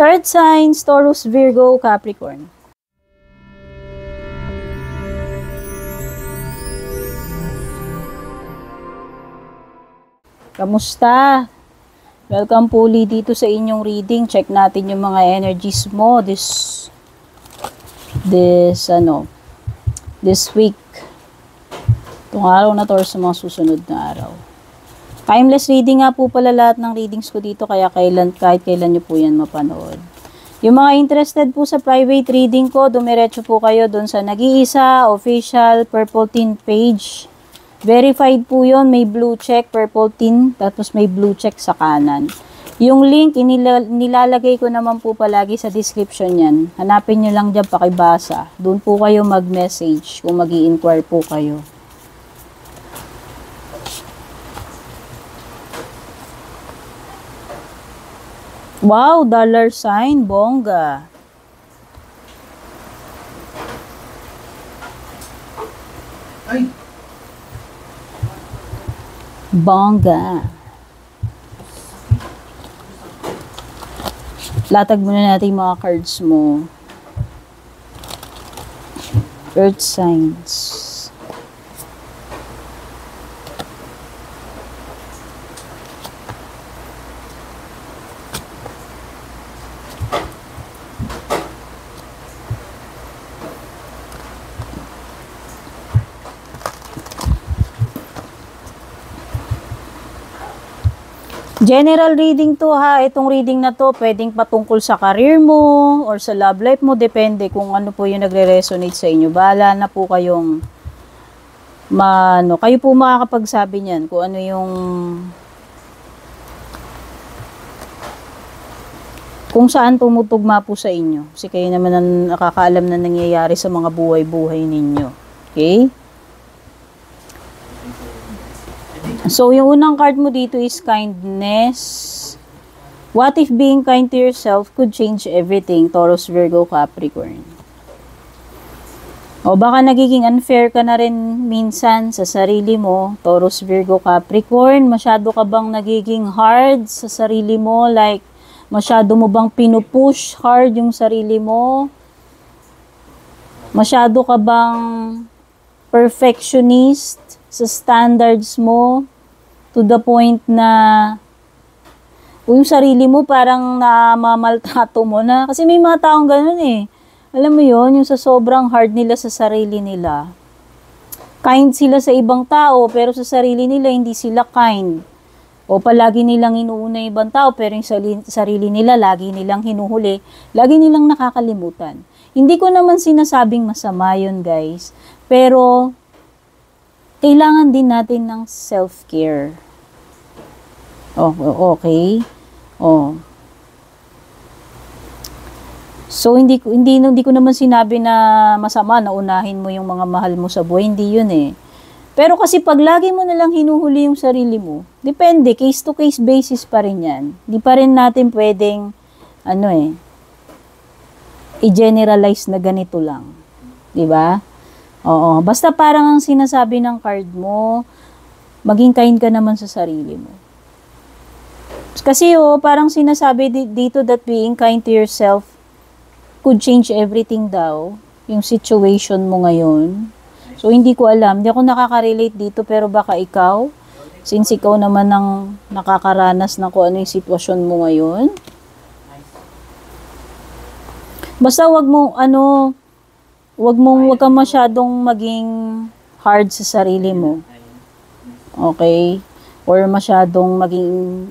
Earth signs, Taurus, Virgo, Capricorn. Kamusta? Welcome po ulit dito sa inyong reading. Check natin yung mga energies mo this week. Itong araw na to or sa mga susunod na araw. Timeless reading nga po pala lahat ng readings ko dito, kaya kahit kailan nyo po yan mapanood. Yung mga interested po sa private reading ko, dumiretso po kayo dun sa nag-iisa official purple tin page. Verified po yon, may blue check, purple tin, tapos may blue check sa kanan. Yung link, nilalagay ko naman po palagi sa description yan. Hanapin nyo lang dyan, pakibasa. Doon po kayo mag-message kung mag-i-inquire po kayo. Wow, dollar sign, bongga. Ay. Bongga. Latag muna natin yung mga cards mo. Earth signs. General reading to ha. Itong reading na to, pwedeng patungkol sa career mo or sa love life mo. Depende kung ano po yung nagre-resonate sa inyo. Bahala na po kayong kayo po makakapagsabi niyan kung ano yung kung saan tumutugma po sa inyo. Kasi kayo naman ang nakakaalam na nangyayari sa mga buhay-buhay ninyo. Okay? So, yung unang card mo dito is kindness. What if being kind to yourself could change everything? Taurus, Virgo, Capricorn. O baka nagiging unfair ka na rin minsan sa sarili mo. Taurus, Virgo, Capricorn. Masyado ka bang nagiging hard sa sarili mo? Like, masyado mo bang pinupush hard yung sarili mo? Masyado ka bang perfectionist sa standards mo? To the point na yung sarili mo parang namamaltrato mo na. Kasi may mga taong ganun eh. Alam mo yon, yung sa sobrang hard nila sa sarili nila. Kind sila sa ibang tao, pero sa sarili nila hindi sila kind. O palagi nilang inuuna yung ibang tao, pero yung sarili nila lagi nilang hinuhuli. Lagi nilang nakakalimutan. Hindi ko naman sinasabing masama yun, guys. Pero kailangan din natin ng self-care. Oh, okay. Oh. So, hindi ko naman sinabi na masama na unahin mo yung mga mahal mo sa buhay. Hindi yun eh. Pero kasi pag lagi mo nalang hinuhuli yung sarili mo, depende, case-to-case basis pa rin yan. Di pa rin natin pwedeng, i-generalize na ganito lang. Di ba? Oo, basta parang ang sinasabi ng card mo, maging kind ka naman sa sarili mo. Kasi parang sinasabi dito that being kind to yourself could change everything daw, yung situation mo ngayon. So, hindi ko alam, hindi ako nakaka-relate dito, pero baka ikaw, since ikaw naman ang nakakaranas na kung ano yung sitwasyon mo ngayon. Basta wag kang masyadong maging hard sa sarili mo. Okay? Or masyadong maging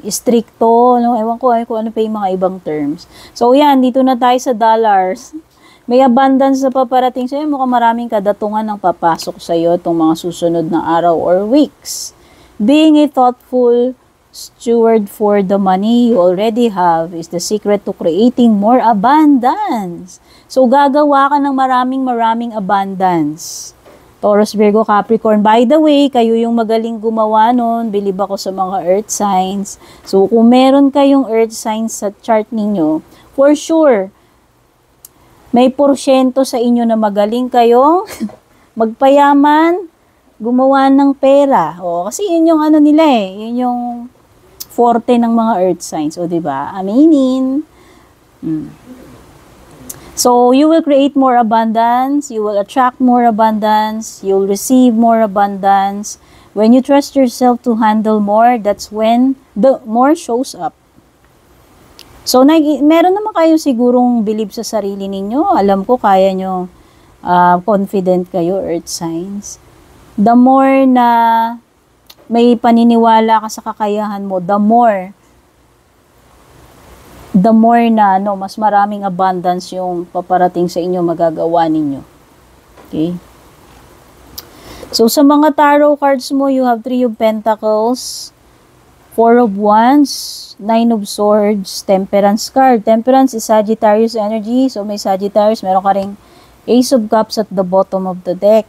stricto. Ewan ko kung ano pa yung mga ibang terms. So, yan. Dito na tayo sa dollars. May abundance na paparating sa'yo. Mukhang maraming kadatungan ang papasok sa'yo itong mga susunod na araw or weeks. Being a thoughtful steward for the money you already have is the secret to creating more abundance. So, gagawa ka ng maraming abundance. Taurus, Virgo, Capricorn. By the way, kayo yung magaling gumawa nun. Believe ako sa mga earth signs. So, kung meron kayong earth signs sa chart ninyo, for sure, may porsyento sa inyo na magaling kayong magpayaman, gumawa ng pera. O, kasi yun yung nila eh. Yun yung forte ng mga earth signs. O, diba? Aminin. So, you will create more abundance, you will attract more abundance, you'll receive more abundance. When you trust yourself to handle more, that's when the more shows up. So, meron naman kayo sigurong believe sa sarili ninyo. Alam ko, kaya nyo, confident kayo, earth signs. The more na may paniniwala ka sa kakayahan mo, the more na mas maraming abundance yung paparating sa inyo, magagawa ninyo. Okay? So, sa mga tarot cards mo, you have 3 of Pentacles, 4 of Wands, 9 of Swords, Temperance card. Temperance is Sagittarius energy. So, may Sagittarius, meron ka ring Ace of Cups at the bottom of the deck.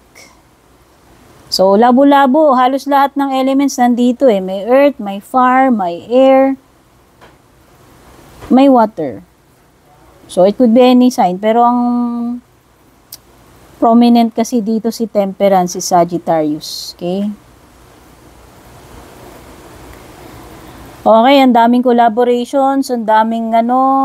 So, labo-labo. Halos lahat ng elements nandito eh. May earth, may fire, may air, may water. So, it could be any sign. Pero ang prominent kasi dito si Temperance, si Sagittarius. Okay? Okay, ang daming collaborations, ang daming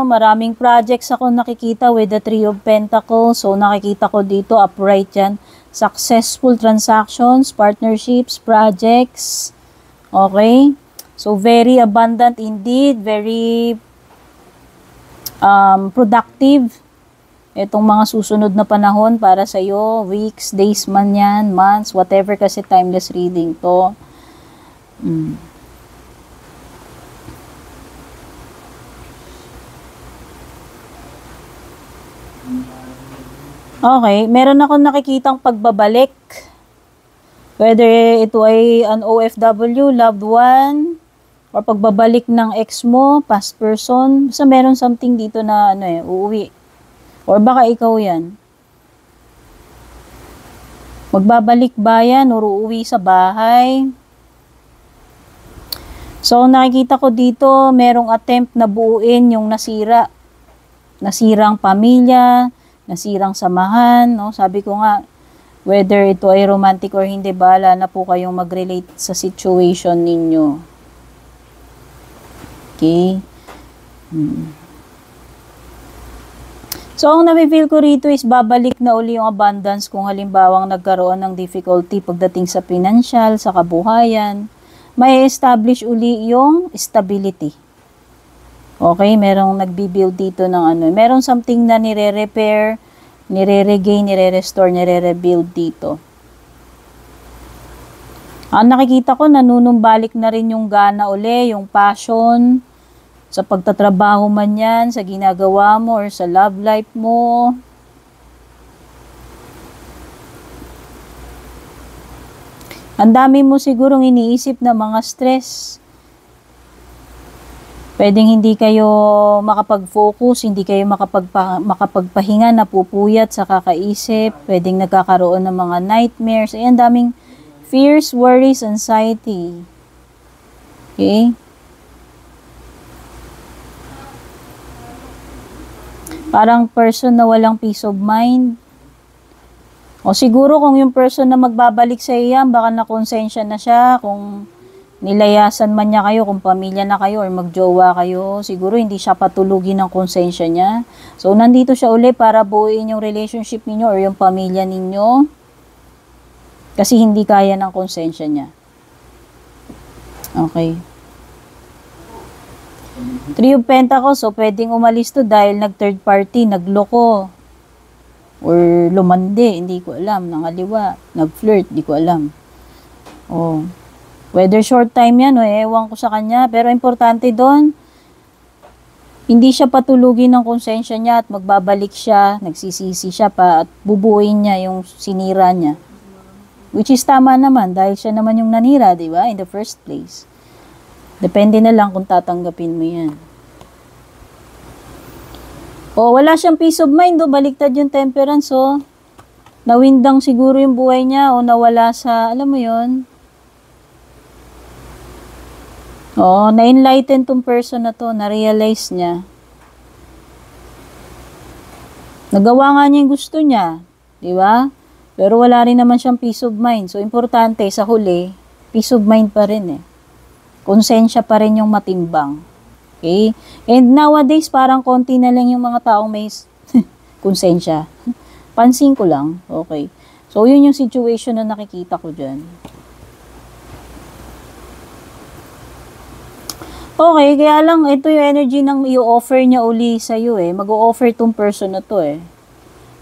maraming projects ako nakikita with the 3 of Pentacles. So, nakikita ko dito, upright yan. Successful transactions, partnerships, projects. Okay? So, very abundant indeed. Very productive. Itong mga susunod na panahon para sa iyo, weeks, days man yan, months, whatever kasi timeless reading to. Okay, meron akong nakikitang pagbabalik. Whether ito ay an OFW, loved one, or pagbabalik ng ex mo, past person. Basta meron something dito na uuwi. Or baka ikaw yan. Magbabalik ba yan or uuwi sa bahay? So, nakikita ko dito, merong attempt na buuin yung nasira. Nasirang pamilya, nasirang samahan. No? Sabi ko nga, whether ito ay romantic or hindi, bahala na po kayong mag-relate sa situation ninyo. Okay? So, ang nafe-feel ko rito is babalik na uli yung abundance kung halimbawang nagkaroon ng difficulty pagdating sa financial, sa kabuhayan. May establish uli yung stability. Okay? Merong nagbi-build dito ng Merong something na nire-repair, nire-regain, nire-restore, nire-rebuild dito. Ang nakikita ko, nanunumbalik na rin yung gana uli, yung passion, sa pagtatrabaho man yan, sa ginagawa mo, or sa love life mo. Ang dami mo sigurong iniisip na mga stress. Pwedeng hindi kayo makapag-focus, hindi kayo makapagpahinga, napupuyat sa kakaisip. Pwedeng nagkakaroon ng mga nightmares. Ayan, daming fears, worries, anxiety. Okay? Parang person na walang peace of mind. O siguro kung yung person na magbabalik sa iyo yan, baka nakonsensya na siya, kung nilayasan man niya kayo, kung pamilya na kayo, or magjowa kayo, siguro hindi siya patulugin ng konsensya niya. So, nandito siya uli para buuin yung relationship ninyo or yung pamilya ninyo. Kasi hindi kaya ng konsensya niya. Okay. 3 of Pentacles, so pwedeng umalis to dahil nag-third party, nagloko, or lumandi, hindi ko alam, nangaliwa, nag-flirt, hindi ko alam. Oh. Whether short time yan, ewan ko sa kanya, pero importante doon, hindi siya patulugin ng konsensya niya at magbabalik siya, nagsisisi siya pa at bubuuin niya yung sinira niya. Which is tama naman, dahil siya naman yung nanira, di ba, in the first place. Depende na lang kung tatanggapin mo yan. O, wala siyang peace of mind, baliktad yung Temperance, nawindang siguro yung buhay niya, o nawala sa, alam mo yon. O, na-enlighten tong person na to, na-realize niya. Nagawa nga niya yung gusto niya, di ba? Pero wala rin naman siyang peace of mind. So, importante, sa huli, peace of mind pa rin eh. Konsensya pa rin yung matimbang. Okay? And nowadays, parang konti na lang yung mga taong may konsensya. Pansin ko lang. Okay. So, yun yung situation na nakikita ko dyan. Okay, kaya lang, ito yung energy ng i-offer niya uli sa'yo eh. Mag-o-offer tong person na to eh.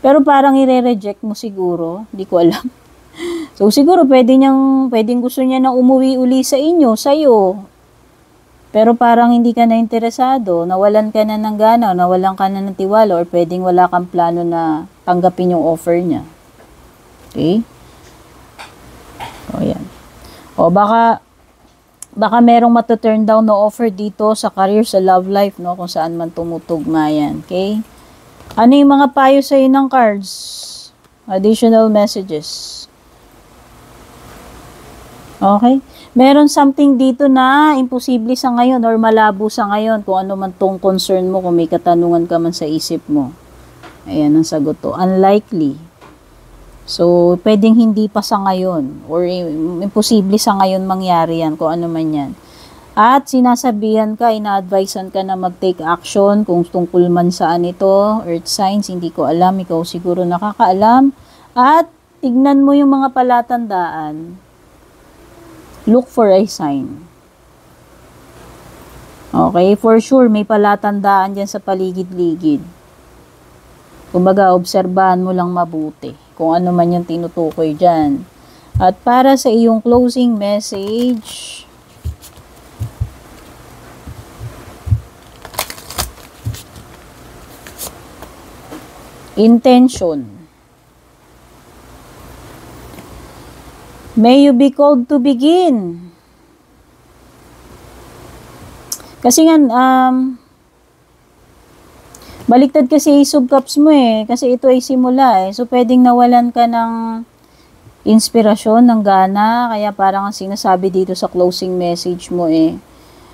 Pero parang i-reject mo siguro. Hindi ko alam. So, siguro pwedeng gusto niya na umuwi uli sa inyo, sa'yo. Pero parang hindi ka na interesado, nawalan ka na ng gana, nawalan ka na ng tiwala, or pwedeng wala kang plano na tanggapin yung offer niya. Okay? O, yan. O, baka merong matuturn down na offer dito sa career, sa love life, no? Kung saan man tumutugma yan. Okay? Ano yung mga payo sa'yo ng cards? Additional messages. Okay? Meron something dito na imposible sa ngayon or malabo sa ngayon kung ano man tong concern mo, kung may katanungan ka man sa isip mo. Ayan ang sagot to. Unlikely. So, pwedeng hindi pa sa ngayon or imposible sa ngayon mangyari yan, kung ano man yan. At sinasabihan ka, ina-advisean ka na mag-take action kung tungkol man saan ito, earth signs, hindi ko alam, ikaw siguro nakakaalam. At tignan mo yung mga palatandaan. Look for a sign. Okay, for sure, may palatandaan dyan sa paligid-ligid. Kumbaga, obserbahan mo lang mabuti kung ano man yung tinutukoy dyan. At para sa iyong closing message, intention. May you be called to begin. Kasi nga, baliktad kasi Ace of Cups mo eh. Kasi ito ay simula eh. So, pwedeng nawalan ka ng inspirasyon, ng gana. Kaya parang ang sinasabi dito sa closing message mo eh.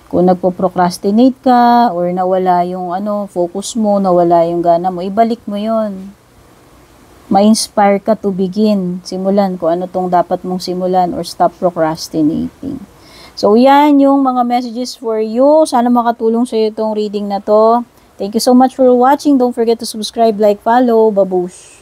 Kung nagpo-procrastinate ka or nawala yung focus mo, nawala yung gana mo, ibalik mo yon. Ma-inspire ka to begin. Simulan kung ano tong dapat mong simulan or stop procrastinating. So, yan yung mga messages for you. Sana makatulong sa iyo itong reading na to. Thank you so much for watching. Don't forget to subscribe, like, follow. Babush!